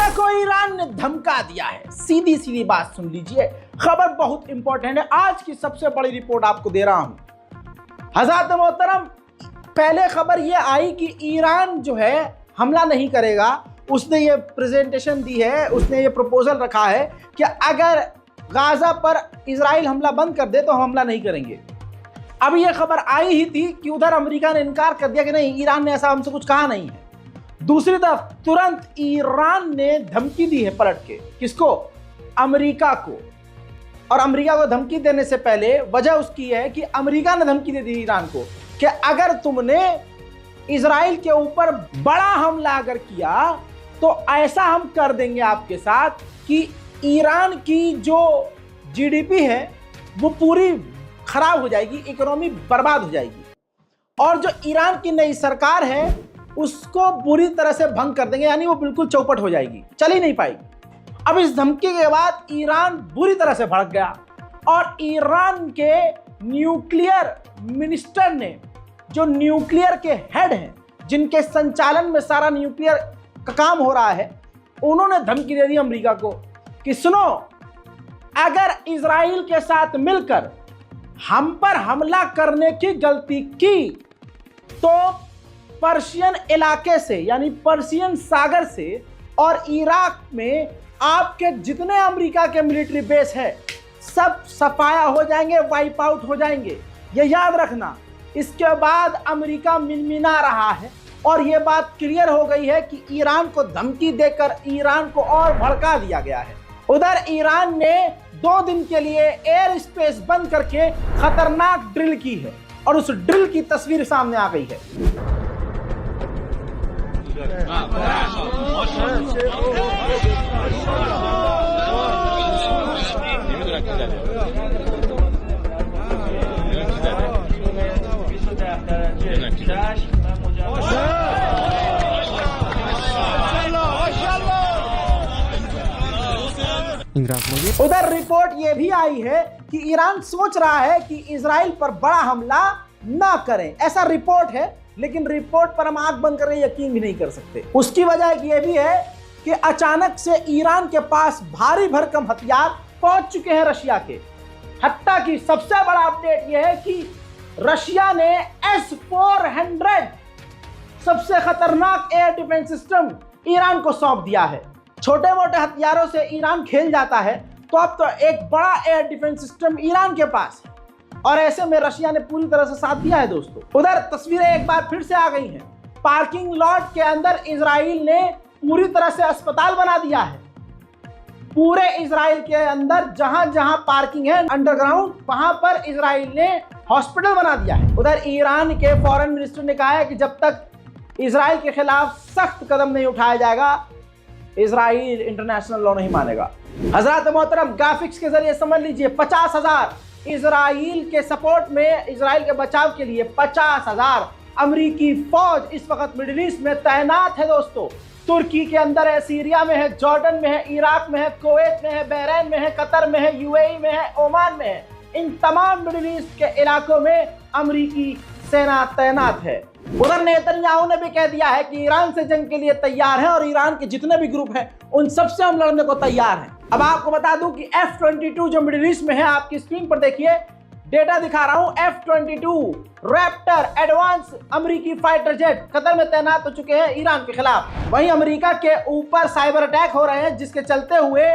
Gaza को Iran ने धमका दिया है। सीधी सीधी बात सुन लीजिए, खबर बहुत इंपॉर्टेंट है। आज की सबसे बड़ी रिपोर्ट आपको दे रहा हूं। हज़रात मोहतरम, पहले खबर ये आई कि ईरान जो है हमला नहीं करेगा। उसने ये प्रेजेंटेशन दी है, उसने ये प्रपोजल रखा है कि अगर गाजा पर इजराइल हमला बंद कर दे तो हम हमला नहीं करेंगे। अब ये खबर आई ही थी कि उधर अमेरिका ने इनकार कर दिया कि नहीं, ईरान ने ऐसा हमसे कुछ कहा नहीं है। दूसरी तरफ तुरंत ईरान ने धमकी दी है पलट के। किसको? अमेरिका को। और अमेरिका को धमकी देने से पहले वजह उसकी है कि अमेरिका ने धमकी दे दी ईरान को कि अगर तुमने इजराइल के ऊपर बड़ा हमला अगर किया तो ऐसा हम कर देंगे आपके साथ कि ईरान की जो जीडीपी है वो पूरी खराब हो जाएगी, इकोनॉमी बर्बाद हो जाएगी, और जो ईरान की नई सरकार है उसको पूरी तरह से भंग कर देंगे, यानी वो बिल्कुल चौपट हो जाएगी, चल ही नहीं पाएगी। अब इस धमकी के बाद ईरान बुरी तरह से भड़क गया और ईरान के न्यूक्लियर मिनिस्टर ने, जो न्यूक्लियर के हेड हैं, जिनके संचालन में सारा न्यूक्लियर का काम हो रहा है, उन्होंने धमकी दे दी अमेरिका को कि सुनो, अगर इजराइल के साथ मिलकर हम पर हमला करने की गलती की तो पर्शियन इलाके से, यानी पर्शियन सागर से और इराक में आपके जितने अमेरिका के मिलिट्री बेस है सब सफाया हो जाएंगे, वाइप आउट हो जाएंगे। ये याद रखना। इसके बाद अमेरिका मिनमिना रहा है और ये बात क्लियर हो गई है कि ईरान को धमकी देकर ईरान को और भड़का दिया गया है। उधर ईरान ने 2 दिन के लिए एयर स्पेस बंद करके खतरनाक ड्रिल की है और उस ड्रिल की तस्वीर सामने आ गई है। उधर रिपोर्ट यह भी आई है कि ईरान सोच रहा है कि इजराइल पर बड़ा हमला ना करें, ऐसा रिपोर्ट है, लेकिन रिपोर्ट पर हम आंख बंद कर यकीन भी नहीं कर सकते। उसकी वजह यह भी है कि अचानक से ईरान के पास भारी भरकम हथियार पहुंच चुके हैं रशिया के। हत्ता की सबसे बड़ा अपडेट यह है कि रशिया ने S-400 सबसे खतरनाक एयर डिफेंस सिस्टम ईरान को सौंप दिया है। छोटे मोटे हथियारों से ईरान खेल जाता है, तो अब तो एक बड़ा एयर डिफेंस सिस्टम ईरान के पास, और ऐसे में रशिया ने पूरी तरह से साथ दिया है। दोस्तों, उधर तस्वीरें एक बार फिर से आ गई हैं। पार्किंग लॉट के अंदर इजराइल ने पूरी तरह से अस्पताल बना दिया है। पूरे इजराइल के अंदर जहां जहां पार्किंग है अंडरग्राउंड, वहां पर इजराइल ने हॉस्पिटल बना दिया है। उधर ईरान के फॉरेन मिनिस्टर ने कहा है कि जब तक इजराइल के खिलाफ सख्त कदम नहीं उठाया जाएगा, इजराइल इंटरनेशनल लॉ नहीं मानेगा। हजरत मोहतरम, ग्राफिक्स के जरिए समझ लीजिए, 50,000 इजराइल के सपोर्ट में, इजराइल के बचाव के लिए 50,000 अमेरिकी फौज इस वक्त मिडिल ईस्ट में तैनात है। दोस्तों, तुर्की के अंदर है, सीरिया में है, जॉर्डन में है, इराक में है, कुवैत में है, बहरीन में है, कतर में है, यूएई में है, ओमान में है। इन तमाम मिडिल ईस्ट के इलाकों में अमेरिकी सेना तैनात है। उधर नेतन्याहू ने भी कह दिया है कि ईरान से जंग के लिए तैयार है और ईरान के जितने भी ग्रुप हैं उन सबसे हम लड़ने को तैयार हैं। अब आपको बता दूं कि F-22 जो मिडिल ईस्ट में है, आपकी स्क्रीन पर देखिए, डेटा दिखा रहा हूं। F-22 रैप्टर एडवांस अमेरिकी फाइटर जेट कतर में तैनात हो चुके हैं ईरान के खिलाफ। वहीं अमेरिका के ऊपर साइबर अटैक हो रहे हैं, जिसके चलते हुए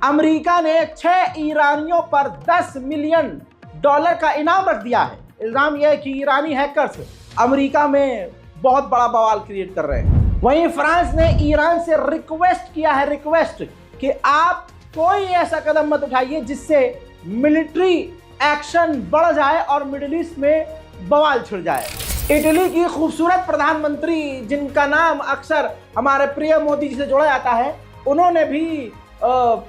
अमेरिका ने 6 ईरानियों पर $10 मिलियन का इनाम रख दिया है। इल्जाम यह है कि ईरानी हैकर्स अमेरिका में बहुत बड़ा बवाल क्रिएट कर रहे हैं। वहीं फ्रांस ने ईरान से रिक्वेस्ट किया है, रिक्वेस्ट कि आप कोई ऐसा कदम मत उठाइए जिससे मिलिट्री एक्शन बढ़ जाए और मिडिल ईस्ट में बवाल छिड़ जाए। इटली की खूबसूरत प्रधानमंत्री, जिनका नाम अक्सर हमारे प्रिय मोदी जी से जोड़ा जाता है, उन्होंने भी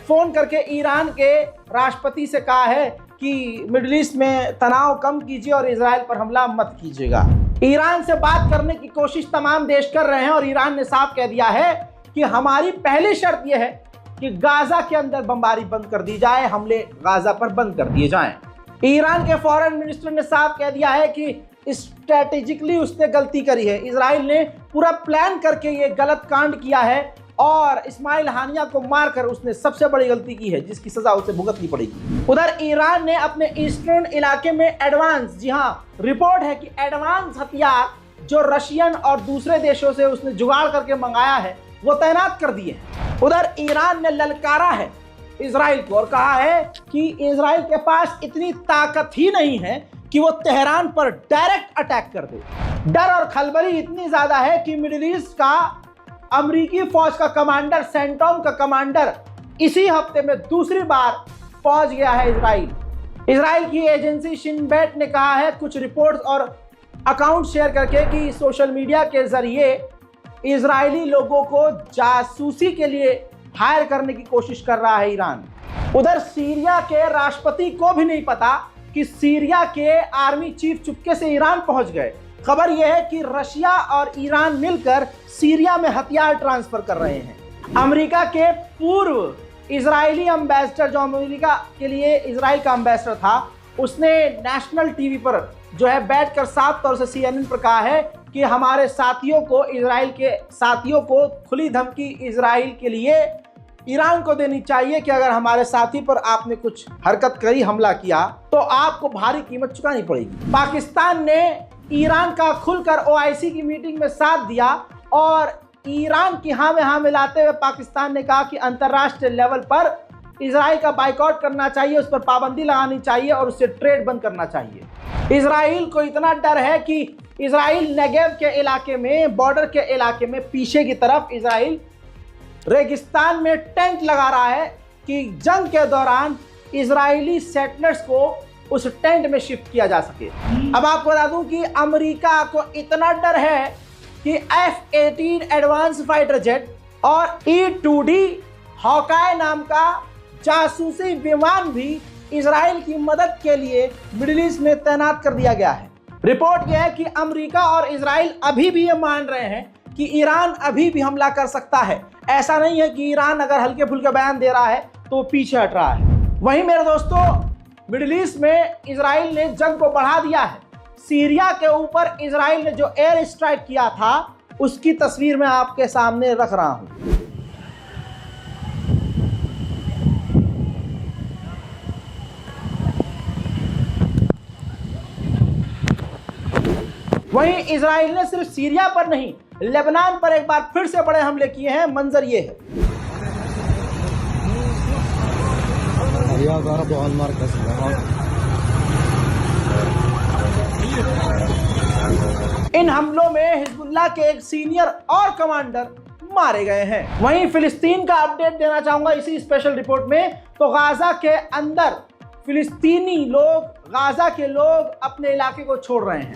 फोन करके ईरान के राष्ट्रपति से कहा है कि मिडिल ईस्ट में तनाव कम कीजिए और इजराइल पर हमला मत कीजिएगा। ईरान से बात करने की कोशिश तमाम देश कर रहे हैं और ईरान ने साफ कह दिया है कि हमारी पहली शर्त यह है कि गाजा के अंदर बमबारी बंद कर दी जाए, हमले गाजा पर बंद कर दिए जाएं। ईरान के फॉरेन मिनिस्टर ने साफ कह दिया है कि स्ट्रेटेजिकली उसने गलती करी है। इजराइल ने पूरा प्लान करके ये गलत कांड किया है और इस्माइल हानिया को मारकर उसने सबसे बड़ी गलती की है, जिसकी सजा उसे भुगतनी पड़ेगी। उधर ईरान ने अपने ईस्टर्न इलाके में एडवांस, जी हाँ, रिपोर्ट है कि एडवांस हथियार जो रशियन और दूसरे देशों से उसने जुगाड़ करके मंगाया है वो तैनात कर दिए हैं। उधर ईरान ने ललकारा है इजराइल को और कहा है कि इजराइल के पास इतनी ताकत ही नहीं है कि वो तेहरान पर डायरेक्ट अटैक कर दे। डर और खलबली इतनी ज्यादा है कि मिडिल ईस्ट का अमेरिकी फौज का कमांडर, सेंटॉम का कमांडर, इसी हफ्ते में दूसरी बार पहुंच गया है इजराइल। इजराइल की एजेंसी शिन बेट ने कहा है कुछ रिपोर्ट्स और अकाउंट शेयर करके कि सोशल मीडिया के जरिए इजरायली लोगों को जासूसी के लिए हायर करने की कोशिश कर रहा है ईरान। उधर सीरिया के राष्ट्रपति को भी नहीं पता कि सीरिया के आर्मी चीफ चुपके से ईरान पहुंच गए। खबर यह है कि रशिया और ईरान मिलकर सीरिया में हथियार ट्रांसफर कर रहे हैं। अमेरिका के पूर्व इजरायली एम्बेसडर, जो अमेरिका के लिए इजराइल का एम्बेसडर था, उसने नेशनल टीवी पर जो है बैठकर साफ तौर से CNN पर कहा है कि हमारे साथियों को, इजराइल के साथियों को खुली धमकी इजराइल के लिए ईरान को देनी चाहिए कि अगर हमारे साथी पर आपने कुछ हरकत करी, हमला किया, तो आपको भारी कीमत चुकानी पड़ेगी। पाकिस्तान ने ईरान का खुलकर OIC की मीटिंग में साथ दिया और ईरान की हाँ में हाँ मिलाते हुए पाकिस्तान ने कहा कि अंतर्राष्ट्रीय लेवल पर इजराइल का बाइकआउट करना चाहिए, उस पर पाबंदी लगानी चाहिए और उससे ट्रेड बंद करना चाहिए। इजराइल को इतना डर है कि इजराइल नेगेव के इलाके में, बॉर्डर के इलाके में पीछे की तरफ इजराइल रेगिस्तान में टेंट लगा रहा है कि जंग के दौरान इजरायली सेटलर्स को उस टेंट में शिफ्ट किया जा सके। अब आपको बता दूं कि अमेरिका को इतना डर है कि F-18 एडवांस फाइटर जेट और E-2D हॉकाय नाम का जासूसी विमान भी इजराइल की मदद के लिए मिडिल ईस्ट में तैनात कर दिया गया है। रिपोर्ट यह है कि अमेरिका और इजराइल अभी भी ये मान रहे हैं कि ईरान अभी भी हमला कर सकता है। ऐसा नहीं है कि ईरान अगर हल्के फुल्के बयान दे रहा है तो पीछे हट रहा है। वहीं मेरे दोस्तों, मिडिल ईस्ट में इजराइल ने जंग को बढ़ा दिया है। सीरिया के ऊपर इजराइल ने जो एयर स्ट्राइक किया था उसकी तस्वीर मैं आपके सामने रख रहा हूं। वहीं इजराइल ने सिर्फ सीरिया पर नहीं, लेबनान पर एक बार फिर से बड़े हमले किए हैं। मंजर ये है। इन हमलों में हिजबुल्लाह के एक सीनियर और कमांडर मारे गए हैं। वहीं फिलिस्तीन का अपडेट देना चाहूंगा इसी स्पेशल रिपोर्ट में। तो गाजा के अंदर फिलिस्तीनी लोग, गाजा के लोग अपने इलाके को छोड़ रहे हैं।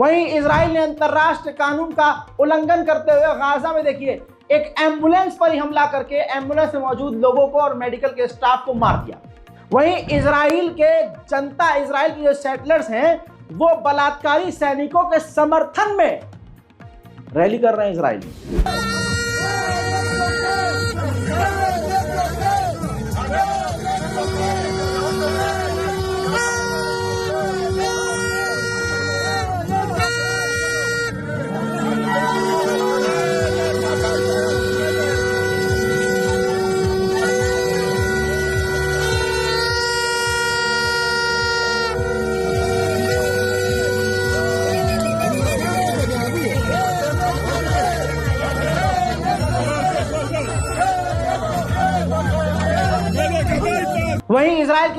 वहीं इजराइल ने अंतरराष्ट्रीय कानून का उल्लंघन करते हुए गाजा में देखिए एक एम्बुलेंस पर ही हमला करके एम्बुलेंस में मौजूद लोगों को और मेडिकल के स्टाफ को मार दिया। वहीं इजराइल के जनता, इजराइल के जो सेटलर्स हैं, वो बलात्कारी सैनिकों के समर्थन में रैली कर रहे हैं इजराइल में।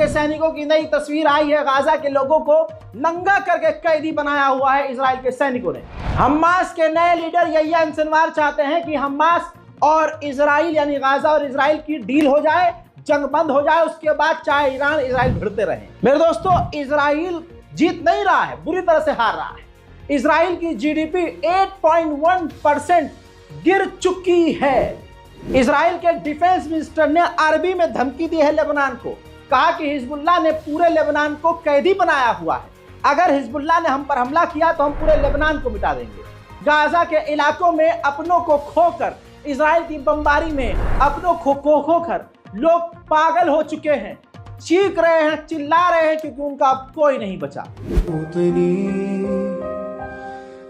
के सैनिकों की नई तस्वीर आई है। गाजा के लोगों को नंगा करके कैदी बनाया हुआ है इजराइल के सैनिकों ने। हमास के नए लीडर यहिया सिनवार चाहते हैं कि हमास और इजराइल यानी गाजा और इजराइल की डील हो जाए, जंग बंद हो जाए, उसके बाद चाहे ईरान इजराइल भिड़ते रहे। मेरे दोस्तों, इजराइल जीत नहीं रहा है, बुरी तरह से हार रहा है। इजराइल की जीडीपी 8.1% गिर चुकी है। इजराइल के डिफेंस मिनिस्टर ने अरबी में धमकी दी है लेबनान को, कहा कि हिजबुल्लाह ने पूरे लेबनान को कैदी बनाया हुआ है। अगर हिजबुल्लाह ने हम पर हमला किया तो हम पूरे लेबनान को मिटा देंगे। गाजा के इलाकों में अपनों को खोकर, इजराइल की बमबारी में अपनों को खोकर लोग पागल हो चुके हैं, चीख रहे हैं, चिल्ला रहे हैं, क्योंकि उनका अब कोई नहीं बचा।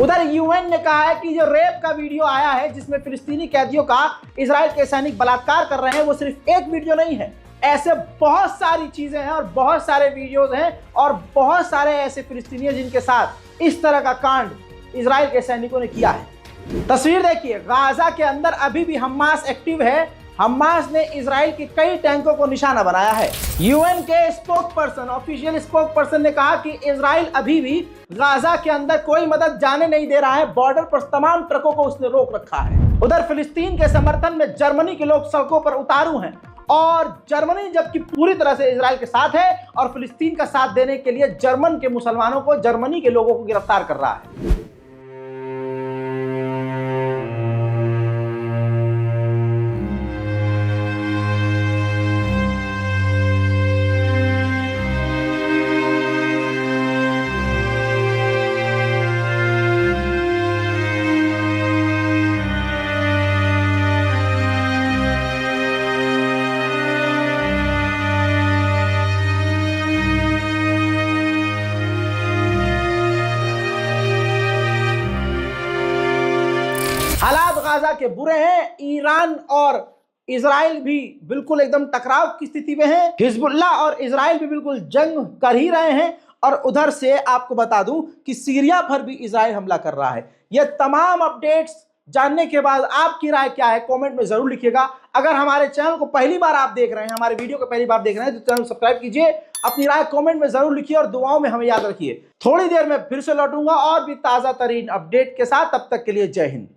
उधर यूएन ने कहा है कि जो रेप का वीडियो आया है जिसमें फिलिस्तीनी कैदियों का इजराइल के सैनिक बलात्कार कर रहे हैं, वो सिर्फ एक वीडियो नहीं है। ऐसे बहुत सारी चीजें हैं और बहुत सारे वीडियोस हैं और बहुत सारे ऐसे फिलिस्तीनी जिनके साथ इस तरह का कांड इजराइल के सैनिकों ने किया है। तस्वीर देखिए, गाजा के अंदर अभी भी हमास एक्टिव है। हमास ने इजराइल के कई टैंकों को निशाना बनाया है। यूएन के स्पोक्सपर्सन, ऑफिशियल स्पोक्सपर्सन ने कहा कि इजराइल अभी भी गाजा के अंदर कोई मदद जाने नहीं दे रहा है। बॉर्डर पर तमाम ट्रकों को उसने रोक रखा है। उधर फिलिस्तीन के समर्थन में जर्मनी के लोग सड़कों पर उतारू हैं और जर्मनी जबकि पूरी तरह से इजराइल के साथ है और फिलिस्तीन का साथ देने के लिए जर्मन के मुसलमानों को, जर्मनी के लोगों को गिरफ्तार कर रहा है। हालात गाजा के बुरे हैं। ईरान और इजराइल भी बिल्कुल एकदम टकराव की स्थिति में है। हिजबुल्लाह और इजराइल भी बिल्कुल जंग कर ही रहे हैं। और उधर से आपको बता दूं कि सीरिया पर भी इजराइल हमला कर रहा है। ये तमाम अपडेट्स जानने के बाद आपकी राय क्या है, कमेंट में जरूर लिखिएगा। अगर हमारे चैनल को पहली बार आप देख रहे हैं, हमारे वीडियो को पहली बार देख रहे हैं, तो चैनल सब्सक्राइब कीजिए। अपनी राय कमेंट में जरूर लिखिए और दुआओं में हमें याद रखिए। थोड़ी देर में फिर से लौटूंगा और भी ताजा तरीन अपडेट के साथ। तब तक के लिए जय हिंद।